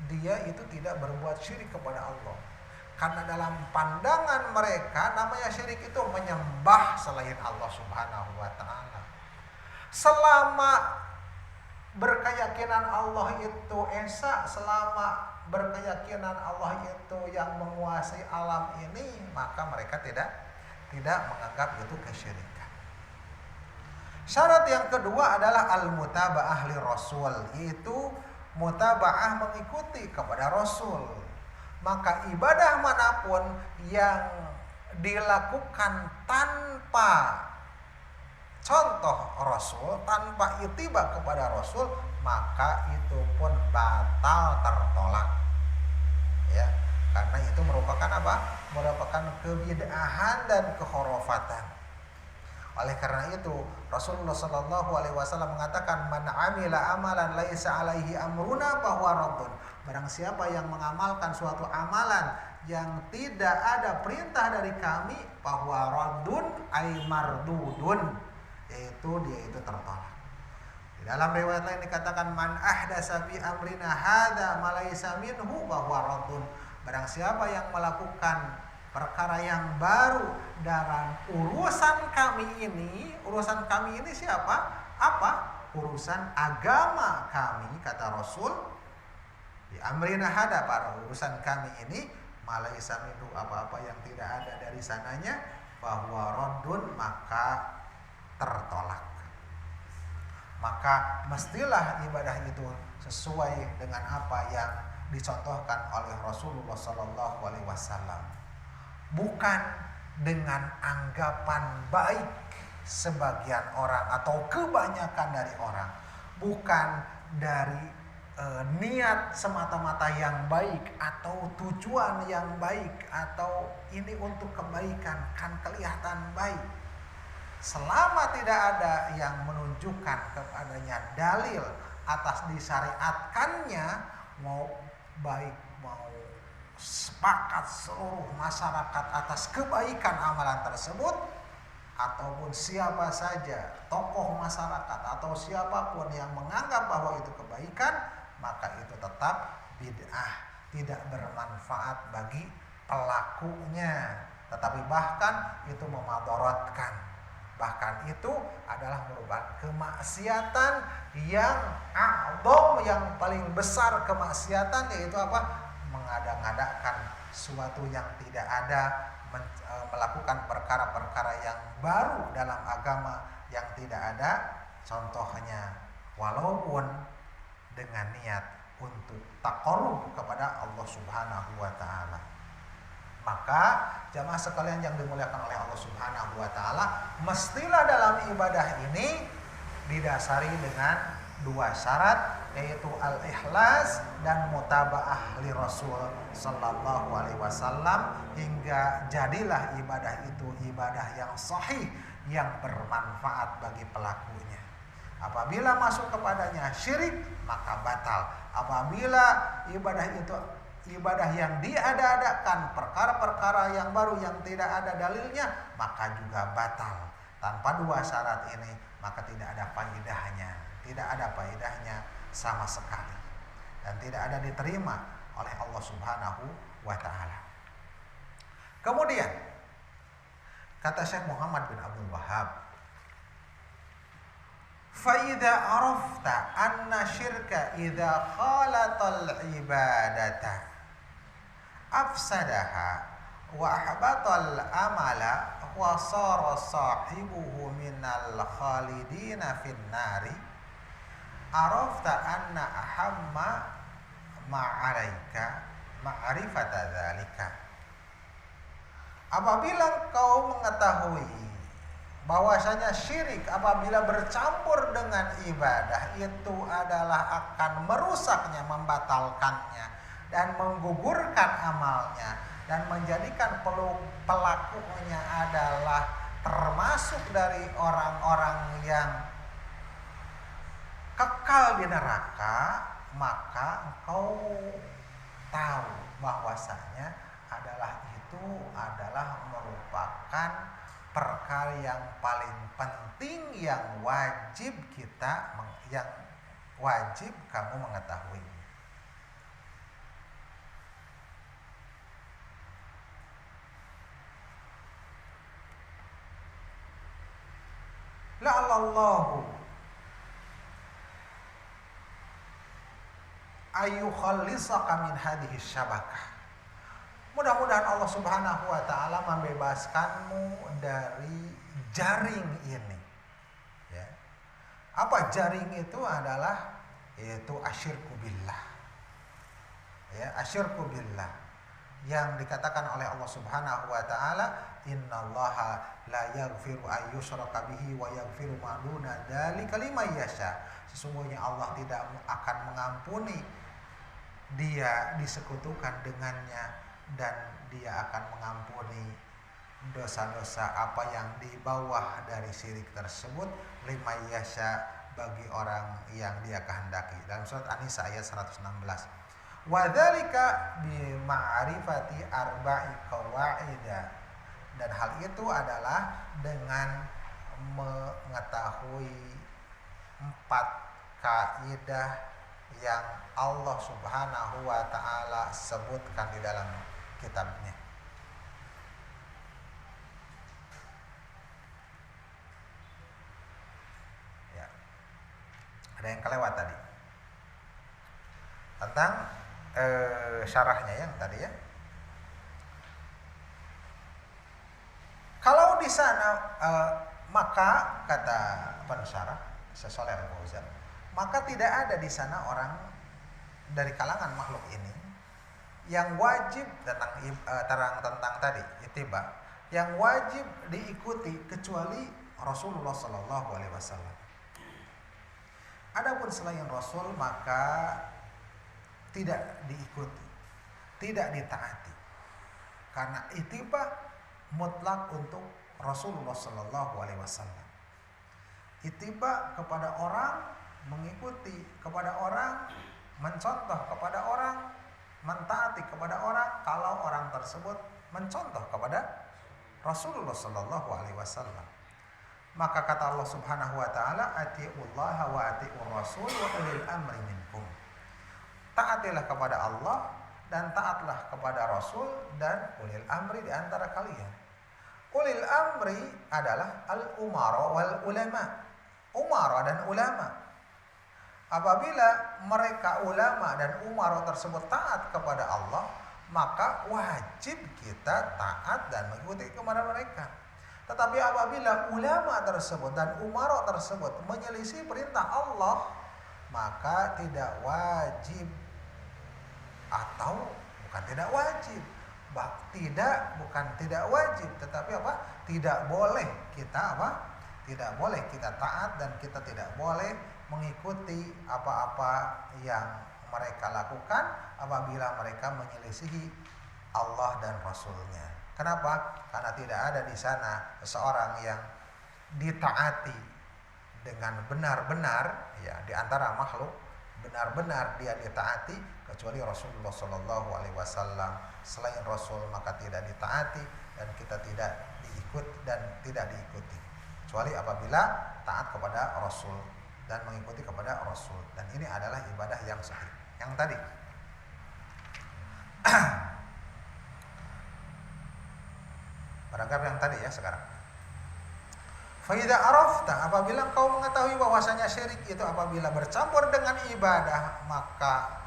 [SPEAKER 1] dia itu tidak berbuat syirik kepada Allah. Karena dalam pandangan mereka namanya syirik itu menyembah selain Allah Subhanahu wa taala. Selama berkeyakinan Allah itu esa, selama berkeyakinan Allah itu yang menguasai alam ini, maka mereka tidak menganggap itu kesyirikan. Syarat yang kedua adalah al-mutaba'ah li Rasul, yaitu mutaba'ah mengikuti kepada Rasul. Maka ibadah manapun yang dilakukan tanpa contoh Rasul, tanpa ittiba kepada Rasul, maka itu pun batal, tertolak. Ya, karena itu merupakan merupakan kebid'ahan dan kekhurafatan. Oleh karena itu Rasulullah Shallallahu Alaihi Wasallam mengatakan, man amila amalan laisa alaihi amruna fahuwa raddun. Barang siapa yang mengamalkan suatu amalan yang tidak ada perintah dari kami, fahuwa raddun ay mardudun, yaitu dia itu tertolak. Di dalam riwayat lain dikatakan, man ahdasa fi amrina hadza ma laisa minhu fahuwa raddun. Barang siapa yang melakukan perkara yang baru dalam urusan kami ini siapa? Urusan agama kami, kata Rasul. Di amrina hada, pada urusan kami ini, malaisa minhu, apa-apa yang tidak ada dari sananya, bahwa raddun, maka tertolak. Maka mestilah ibadah itu sesuai dengan apa yang dicontohkan oleh Rasulullah Sallallahu Alaihi Wasallam, bukan dengan anggapan baik sebagian orang atau kebanyakan dari orang, bukan dari niat semata-mata yang baik atau tujuan yang baik atau ini untuk kebaikan kan kelihatan baik. selama tidak ada yang menunjukkan kepadanya dalil atas disyariatkannya, mau baik mau sepakat seluruh masyarakat atas kebaikan amalan tersebut, ataupun siapa saja tokoh masyarakat atau siapapun yang menganggap bahwa itu kebaikan, maka itu tetap bid'ah, tidak bermanfaat bagi pelakunya, tetapi bahkan itu memadaratkan. Bahkan itu adalah merupakan kemaksiatan yang a'dham, yang paling besar kemaksiatan, yaitu apa? Mengada-ngadakan suatu yang tidak ada, melakukan perkara-perkara yang baru dalam agama yang tidak ada contohnya, walaupun dengan niat untuk taqarrub kepada Allah Subhanahu wa taala. Maka jamaah sekalian yang dimuliakan oleh Allah Subhanahu wa taala, mestilah dalam ibadah ini didasari dengan dua syarat, yaitu al-ikhlas dan mutaba'ah li Rasul sallallahu alaihi wasallam, hingga jadilah ibadah itu ibadah yang sahih, yang bermanfaat bagi pelakunya. Apabila masuk kepadanya syirik, maka batal. Apabila ibadah itu ibadah yang diada-adakan, perkara-perkara yang baru yang tidak ada dalilnya, maka juga batal. Tanpa dua syarat ini, maka tidak ada faedahnya, tidak ada faedahnya sama sekali, dan tidak ada diterima oleh Allah Subhanahu wa taala. Kemudian kata Syekh Muhammad bin Abdul Wahhab, فَإِذَا عَرَفْتَ أَنَّ شِرْكَ إِذَا خَالَطَ الْعِبَادَةَ أَفْسَدَهَا وَأَحْبَطَ الْعَمَلَ وَصَارَ صَاحِبُهُ مِنَ الْخَالِدِينَ فِي النَّارِ عَرَفْتَ أَنَّ أَحَمَّ مَا عَلَيْكَ مَعْرِفَةَ ذَلِكَ. Apabila kau mengetahui bahwasanya syirik apabila bercampur dengan ibadah itu adalah akan merusaknya, membatalkannya, dan menggugurkan amalnya, dan menjadikan pelakunya adalah termasuk dari orang-orang yang kekal di neraka, maka engkau tahu bahwasanya itu adalah merupakan perkara yang paling penting, yang wajib kamu mengetahui. La'allahu ayyukhallisaka min hadhihi syabakah. Mudah-mudahan Allah Subhanahu wa taala membebaskanmu dari jaring ini. Ya. Apa jaring itu adalah? Yaitu asyirku billah. Ya, asyirku billah. Yang dikatakan oleh Allah Subhanahu wa taala, innallaha la yaghfiru ay yushraka bihi wa yaghfiru ma duna dzalika liman yasha. Sesungguhnya Allah tidak akan mengampuni dia disekutukan dengannya, dan dia akan mengampuni dosa-dosa apa yang di bawah dari syirik tersebut, liman yasha, bagi orang yang dia kehendaki. Dalam surat An-Nisa ayat 116. Wa dzalika bi ma'rifati arba'i qawaida, dan hal itu adalah dengan mengetahui 4 kaidah yang Allah Subhanahu wa taala sebutkan di dalam kitabnya. Ya. Ada yang kelewat tadi tentang syarahnya yang tadi ya. Kalau di sana maka kata pensyarah Syekh Shalih Al Fauzan, maka tidak ada di sana orang dari kalangan makhluk ini yang wajib tentang tadi ittiba, yang wajib diikuti kecuali Rasulullah Sallallahu Alaihi Wasallam. Adapun selain Rasul maka tidak diikuti, tidak ditaati, karena ittiba mutlak untuk Rasulullah Sallallahu Alaihi Wasallam. Ittiba kepada orang, mengikuti kepada orang, mencontoh kepada orang, mentaati kepada orang kalau orang tersebut mencontoh kepada Rasulullah Sallallahu Alaihi Wasallam. Maka kata Allah Subhanahu Wa Taala, atiullaha wa atiur rasul wa ulil amri minkum. Taatilah kepada Allah dan taatlah kepada Rasul dan ulil amri di antara kalian. Ulil amri adalah al-umara wal ulama. Umara dan ulama. Apabila mereka ulama dan umara tersebut taat kepada Allah, maka wajib kita taat dan mengikuti kepada mereka. Tetapi apabila ulama tersebut dan umara tersebut menyelisih perintah Allah, maka tidak wajib, atau bukan tidak wajib, bukan tidak wajib, tetapi apa? Tidak boleh kita Tidak boleh kita taat dan kita tidak boleh mengikuti apa-apa yang mereka lakukan apabila mereka menyelisihi Allah dan Rasulnya. Kenapa? Karena tidak ada di sana seseorang yang ditaati dengan benar-benar, ya, di antara makhluk benar-benar dia ditaati kecuali Rasulullah Shallallahu Alaihi Wasallam. Selain Rasul maka tidak ditaati dan kita tidak diikuti kecuali apabila taat kepada Rasul dan mengikuti kepada Rasul. Dan ini adalah ibadah yang sahih. Yang tadi paragraf yang tadi ya sekarang. Faida arafta, apabila kau mengetahui bahwasanya syirik itu apabila bercampur dengan ibadah maka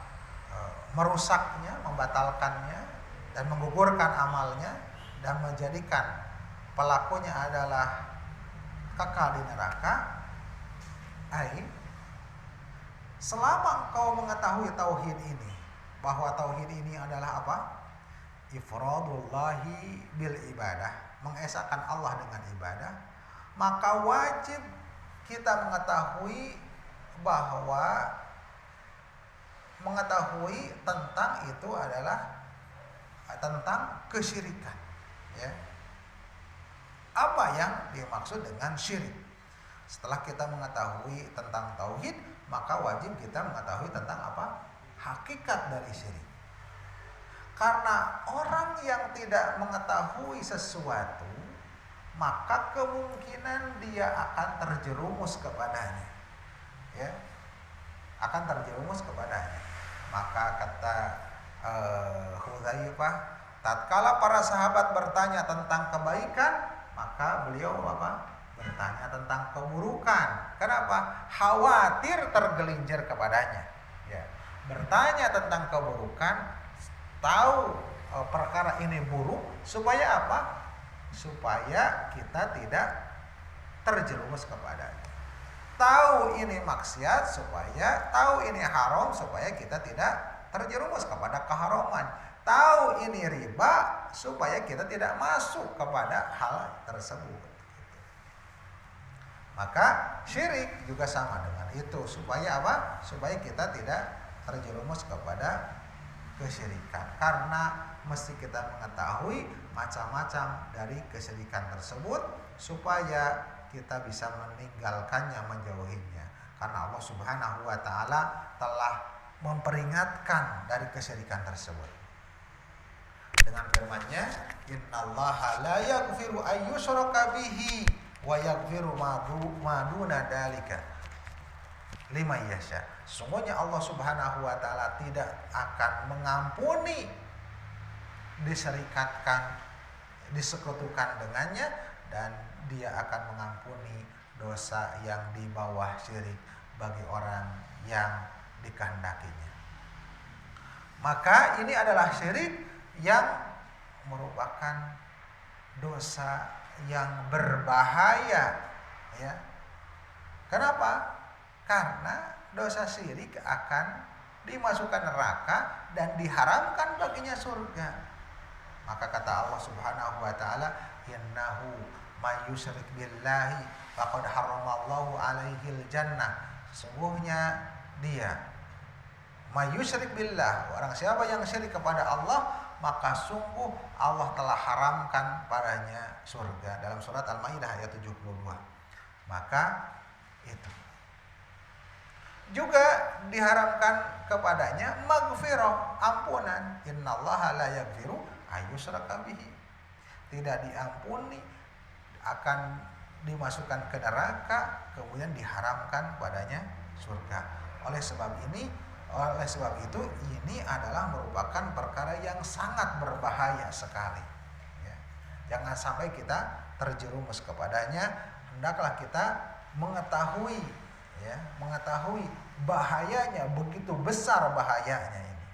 [SPEAKER 1] merusaknya, membatalkannya dan menggugurkan amalnya dan menjadikan pelakunya adalah kekal di neraka. Selama engkau mengetahui tauhid ini, bahwa tauhid ini adalah apa? Ifradullahi bil ibadah, mengesahkan Allah dengan ibadah, maka wajib kita mengetahui bahwa mengetahui tentang itu adalah tentang kesyirikan, ya. Apa yang dimaksud dengan syirik? Setelah kita mengetahui tentang tauhid, maka wajib kita mengetahui tentang apa? Hakikat dari syirik. Karena orang yang tidak mengetahui sesuatu, maka kemungkinan dia akan terjerumus kepadanya, ya, akan terjerumus kepadanya. Maka kata Hudzaifah, tatkala para sahabat bertanya tentang kebaikan, maka beliau bertanya tentang keburukan. Kenapa? Khawatir tergelincir kepadanya. Ya. Bertanya tentang keburukan, tahu perkara ini buruk, supaya apa? Supaya kita tidak terjerumus kepadanya. Tahu ini maksiat, supaya tahu ini haram, supaya kita tidak terjerumus kepada keharaman. Tahu ini riba supaya kita tidak masuk kepada hal tersebut. Maka syirik juga sama dengan itu, supaya apa? Supaya kita tidak terjerumus kepada kesyirikan. Karena mesti kita mengetahui macam-macam dari kesyirikan tersebut supaya kita bisa meninggalkannya, menjauhinya. Karena Allah Subhanahu wa taala telah memperingatkan dari kesyirikan tersebut. Dengan firman-Nya, innallaha la yaghfiru ayyushraka bihi wa yaghfiru ma duna dzalika liman yasha. Sesungguhnya Allah Subhanahu wa taala tidak akan mengampuni disekutukan dengannya, dan Dia akan mengampuni dosa yang di bawah syirik bagi orang yang dikehendakinya. Maka ini adalah syirik yang merupakan dosa yang berbahaya, ya. Kenapa? Karena dosa syirik akan dimasukkan neraka dan diharamkan baginya surga. Maka kata Allah Subhanahu wa taala, innahu may yusyrik billahi faqad haramallahu alaihil jannah. Sesungguhnya dia may yusyrik billah, orang siapa yang syirik kepada Allah, maka sungguh Allah telah haramkan padanya surga dalam surat Al-Maidah ayat 72. Maka itu juga diharamkan kepadanya maghfirah, ampunan. Innallaha la yaghfiru ayyushraka bihi. Tidak diampuni, akan dimasukkan ke neraka, kemudian diharamkan padanya surga. Oleh sebab itu ini adalah merupakan perkara yang sangat berbahaya sekali. Ya. Jangan sampai kita terjerumus kepadanya. Hendaklah kita mengetahui bahayanya, begitu besar bahayanya ini.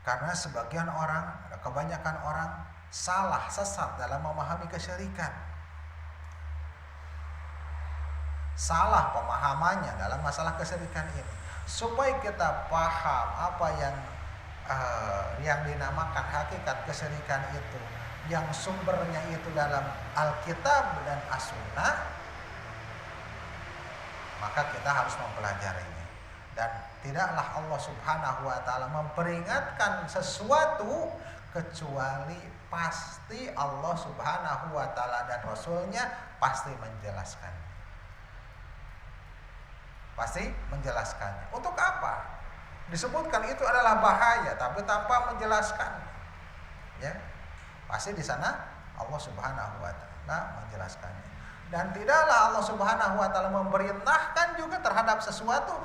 [SPEAKER 1] Karena kebanyakan orang salah, sesat dalam memahami kesyirikan. Salah pemahamannya dalam masalah kesyirikan ini. Supaya kita paham apa yang dinamakan hakikat kesyirikan itu, yang sumbernya itu dalam Alkitab dan As-Sunnah, maka kita harus mempelajarinya. Dan tidaklah Allah Subhanahu wa ta'ala memperingatkan sesuatu kecuali pasti Allah Subhanahu wa ta'ala dan Rasulnya pasti menjelaskannya. Pasti menjelaskannya. Untuk apa? Disebutkan itu adalah bahaya, tapi tanpa menjelaskan. Ya, pasti di sana Allah Subhanahu wa ta'ala menjelaskannya. Dan tidaklah Allah Subhanahu wa ta'ala memerintahkan juga terhadap sesuatu,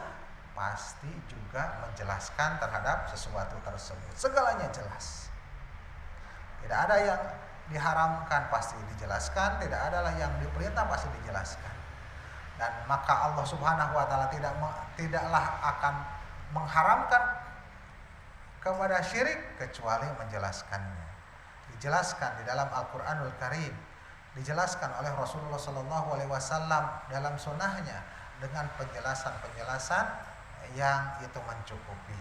[SPEAKER 1] pasti juga menjelaskan terhadap sesuatu tersebut. Segalanya jelas. Tidak ada yang diharamkan, pasti dijelaskan. Tidak ada yang diperintah, pasti dijelaskan. Dan maka Allah Subhanahu wa ta'ala tidaklah akan mengharamkan kepada syirik kecuali menjelaskannya. Dijelaskan di dalam Al-Quranul Karim, dijelaskan oleh Rasulullah SAW dalam sunnahnya dengan penjelasan-penjelasan yang itu mencukupi.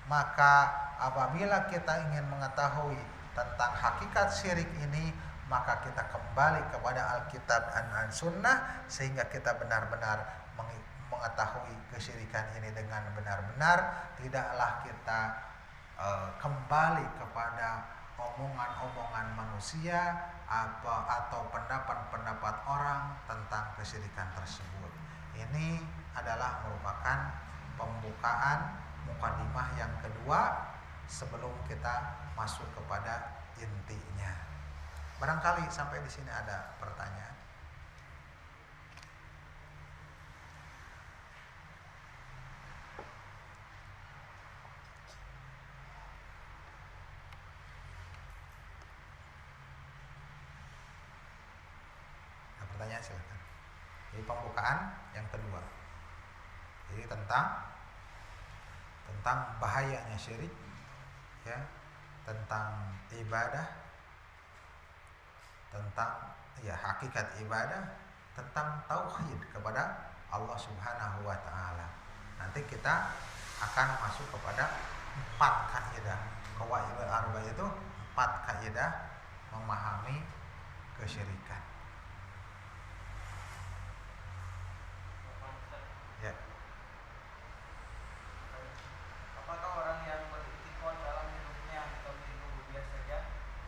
[SPEAKER 1] Maka apabila kita ingin mengetahui tentang hakikat syirik ini, maka kita kembali kepada Alkitab dan Sunnah sehingga kita benar-benar mengetahui kesyirikan ini dengan benar-benar. Tidaklah kita kembali kepada omongan-omongan manusia atau pendapat-pendapat orang tentang kesyirikan tersebut. Ini adalah merupakan pembukaan mukadimah yang kedua sebelum kita masuk kepada intinya. Barangkali sampai di sini ada pertanyaan. Ada pertanyaan, silakan. Jadi pembukaan yang kedua. Jadi tentang bahayanya syirik, ya, tentang ibadah, tentang hakikat ibadah, tentang tauhid kepada Allah Subhanahu wa ta'ala. Nanti kita akan masuk kepada 4 kaidah. Qawaidul Arba'ah itu 4 kaidah memahami kesyirikan. Ya.
[SPEAKER 2] Apakah orang yang beritikad dalam hidupnya atau hidup biasa saja,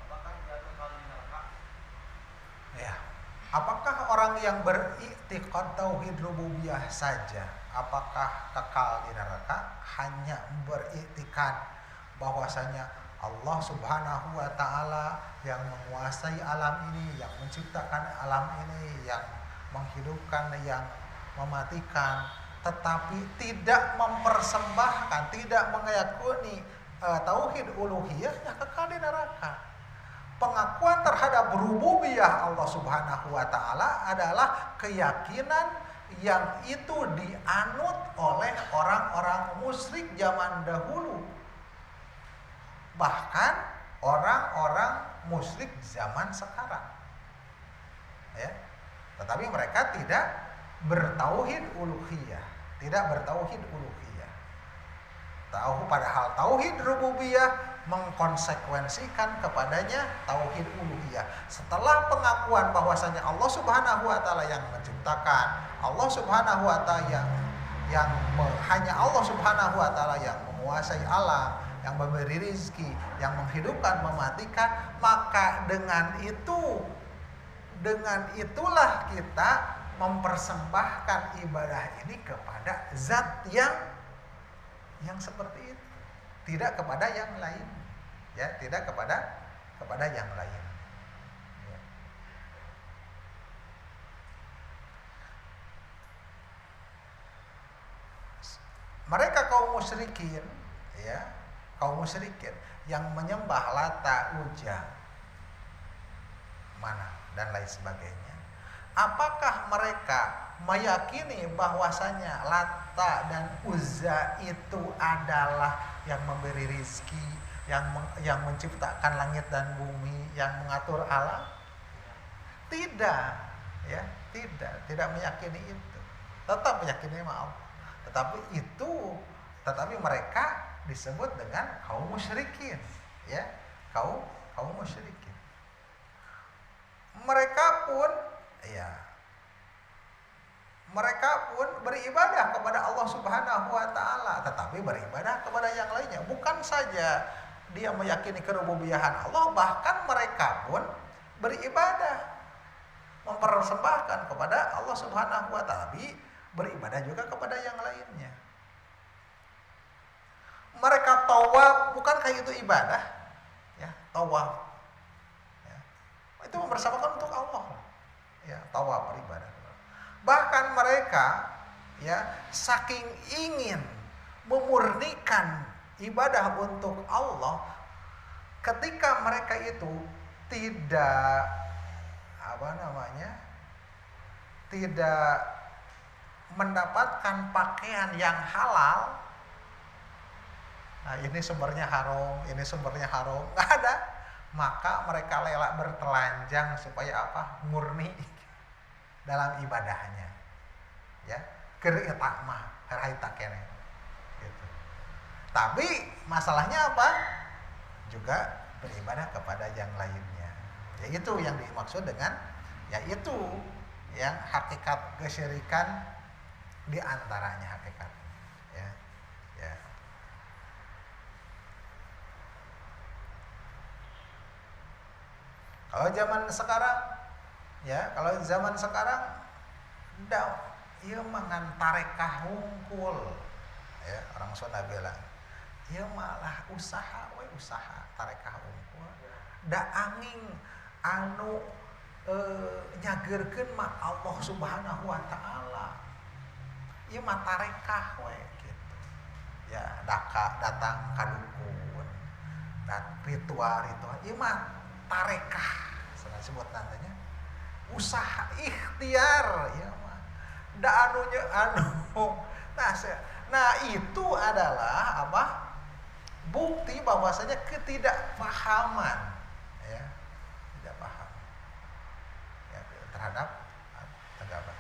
[SPEAKER 2] apakah jatuh di neraka?
[SPEAKER 1] Ya. Apakah orang yang beriktikad tauhid rububiyah saja apakah kekal di neraka? Hanya beriktikad bahwasanya Allah Subhanahu wa ta'ala yang menguasai alam ini, yang menciptakan alam ini, yang menghidupkan, yang mematikan, tetapi tidak mempersembahkan, tidak mengakui tauhid uluhiyahnya, kekal di neraka. Pengakuan terhadap rububiyah Allah Subhanahu wa ta'ala adalah keyakinan yang itu dianut oleh orang-orang musyrik zaman dahulu, bahkan orang-orang musyrik zaman sekarang, ya. Tetapi mereka tidak bertauhid uluhiyah, padahal tauhid rububiyah mengkonsekuensikan kepadanya tauhid uluhiyah. Setelah pengakuan bahwasanya Allah Subhanahu wa ta'ala yang menciptakan, Allah Subhanahu wa ta'ala yang hanya Allah Subhanahu wa ta'ala yang menguasai alam, yang memberi rizki, yang menghidupkan, mematikan, maka dengan itulah kita mempersembahkan ibadah ini kepada zat yang seperti itu, tidak kepada yang lain, ya, tidak kepada yang lain. Ya. Mereka kaum musyrikin, ya, kaum musyrikin yang menyembah Lata, Uzza, Manat dan lain sebagainya. Apakah mereka meyakini bahwasanya Lata dan Uzza itu adalah yang memberi rizki, yang menciptakan langit dan bumi, yang mengatur alam? Tidak, ya, tidak meyakini itu. Tetap meyakini Allah. Tetapi mereka disebut dengan kaum musyrikin, ya, kaum musyrikin. Mereka pun beribadah kepada Allah Subhanahu wa taala, tetapi beribadah kepada yang lainnya. Bukan saja dia meyakini kerububiyahan Allah, bahkan mereka pun beribadah, mempersembahkan kepada Allah Subhanahu wa taala, tapi beribadah juga kepada yang lainnya. Mereka tawaf, bukankah itu ibadah? Ya, tawaf. Ya. Itu mempersembahkan untuk Allah. Ya, tawaf beribadah. Bahkan mereka, ya, saking ingin memurnikan ibadah untuk Allah, ketika mereka itu tidak mendapatkan pakaian yang halal. Nah, ini sumbernya haram, nggak ada. Maka mereka rela bertelanjang supaya apa? Murni dalam ibadahnya, ya, keur eta mah harita keneh gitu. Tapi masalahnya apa? Juga beribadah kepada yang lainnya. Yaitu yang dimaksud dengan, yaitu yang hakikat kesyirikan di antaranya hakikat, ya. Ya. Kalau zaman sekarang ieu mah ngan tarekah hungkul, ya, orang Sunda bilang ieu malah usaha tarekah hungkul, da angin anu nyageurkeun mah Allah Subhanahu wa taala, ieu mah tarekah we gitu, ya, datang ka dukun dan ritual ieu mah tarekah, sana sebut nantinya usaha ikhtiar, ya mah da nah itu adalah apa? Bukti bahwasanya ketidakpahaman, ya, tidak paham, ya, terhadap agama.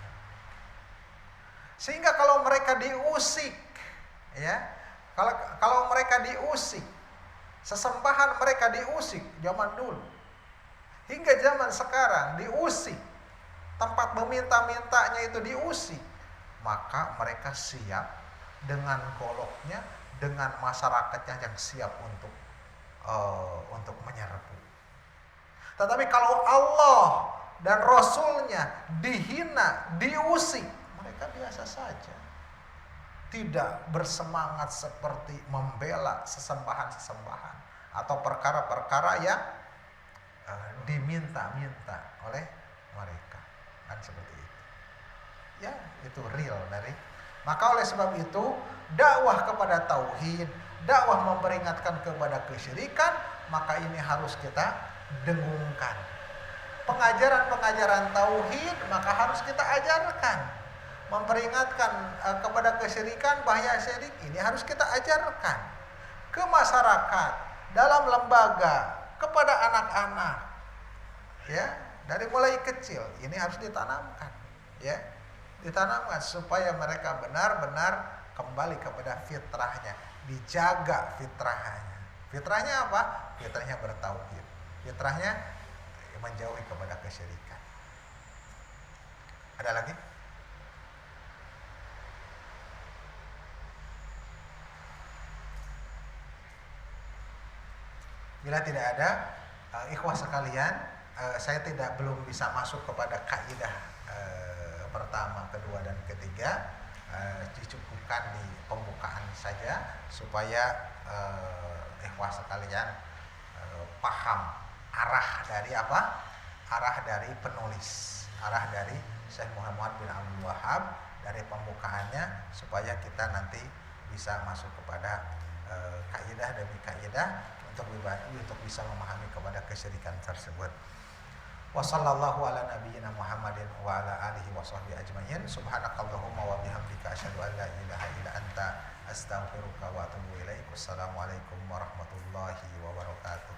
[SPEAKER 1] Sehingga kalau mereka diusik, ya, kalau mereka diusik, sesembahan mereka diusik zaman dulu hingga zaman sekarang diusik, tempat meminta-mintanya itu diusik, maka mereka siap dengan goloknya, dengan masyarakatnya yang siap untuk menyerbu. Tetapi kalau Allah dan Rasulnya dihina, diusik, mereka biasa saja, tidak bersemangat seperti membela sesembahan-sesembahan atau perkara-perkara yang diminta-minta oleh mereka, kan seperti itu. Ya, itu real dari. Maka oleh sebab itu, dakwah kepada tauhid, dakwah memperingatkan kepada kesyirikan, maka ini harus kita dengungkan. Pengajaran-pengajaran tauhid maka harus kita ajarkan. Memperingatkan kepada kesyirikan, bahaya syirik, ini harus kita ajarkan ke masyarakat, dalam lembaga, kepada anak-anak, ya, dari mulai kecil ini harus ditanamkan, ya, ditanamkan supaya mereka benar-benar kembali kepada fitrahnya, dijaga fitrahnya. Fitrahnya apa? Fitrahnya bertauhid, fitrahnya menjauhi kepada kesyirikan. Ada lagi? Bila tidak ada, ikhwah sekalian, saya belum bisa masuk kepada kaidah pertama, kedua dan ketiga. Dicukupkan di pembukaan saja supaya ikhwah sekalian paham arah dari apa? Arah dari penulis, arah dari Syekh Muhammad bin Abdul Wahab dari pembukaannya, supaya kita nanti bisa masuk kepada kaidah demi kaidah untuk bisa memahami kepada kesyirikan tersebut. Wa sallallahu ala nabiyyina Muhammadin wa ala alihi wa sahbihi ajma'in. Subhanakallahumma wa bihamdika asyhadu an la ilaha illa anta astaghfiruka wa atubu ilaik. Wassalamualaikum warahmatullahi wabarakatuh.